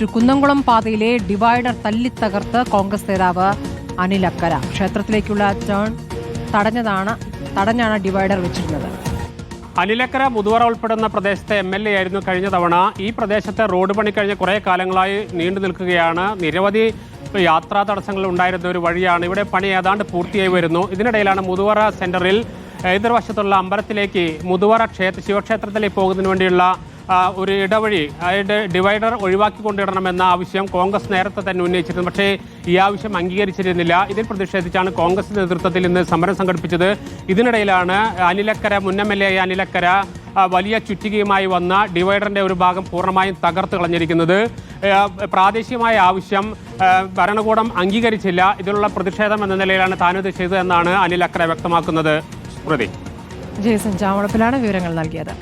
കുന്നംകുളം പാതയിലെ ഡിവൈഡർ തല്ലിത്തകർത്ത് കോൺഗ്രസ് നേതാവ് അനിൽ അക്കര. ക്ഷേത്രത്തിലേക്കുള്ള turn തടഞ്ഞാണ് divider വെച്ചിരുന്നത്. അനിലക്കര മുതുവറ ഉൾപ്പെടുന്ന പ്രദേശത്തെ MLA ആയിരുന്നു കഴിഞ്ഞ തവണ. ഈ പ്രദേശത്തെ റോഡ് പണി കഴിഞ്ഞ കുറേ കാലങ്ങളായി നീണ്ടു നിൽക്കുകയാണ്. നിരവധി യാത്രാ തടസ്സങ്ങൾ ഉണ്ടായിരുന്ന ഒരു വഴിയാണ്. ഇവിടെ പണി ഏതാണ്ട് പൂർത്തിയായി വരുന്നു. ഇതിനിടയിലാണ് മുതുവറ സെന്ററിൽ എതിർവശത്തുള്ള അമ്പലത്തിലേക്ക് മുതുവറ ശിവക്ഷേത്രത്തിലേക്ക് പോകുന്നതിന് വേണ്ടിയുള്ള ഒരു ഇടവഴി ഡിവൈഡർ ഒഴിവാക്കിക്കൊണ്ടിടണമെന്ന ആവശ്യം കോൺഗ്രസ് നേരത്തെ തന്നെ ഉന്നയിച്ചിരുന്നു. പക്ഷേ ഈ ആവശ്യം അംഗീകരിച്ചിരുന്നില്ല. ഇതിൽ പ്രതിഷേധിച്ചാണ് കോൺഗ്രസ് നേതൃത്വത്തിൽ ഇന്ന് സമരം സംഘടിപ്പിച്ചത്. ഇതിനിടയിലാണ് മുൻ MLA ആയ അനിലക്കര വലിയ ചുറ്റികയുമായി വന്ന ഡിവൈഡറിന്റെ ഒരു ഭാഗം പൂർണ്ണമായും തകർത്ത് കളഞ്ഞിരിക്കുന്നത്. പ്രാദേശികമായ ആവശ്യം ഭരണകൂടം അംഗീകരിച്ചില്ല. ഇതിലുള്ള പ്രതിഷേധം എന്ന നിലയിലാണ് താനിത് ചെയ്തതെന്നാണ് അനിലക്കര വ്യക്തമാക്കുന്നത്. സ്മൃതി ജയസൻ ചാവളപ്പിലാണ് വിവരങ്ങൾ നൽകിയത്.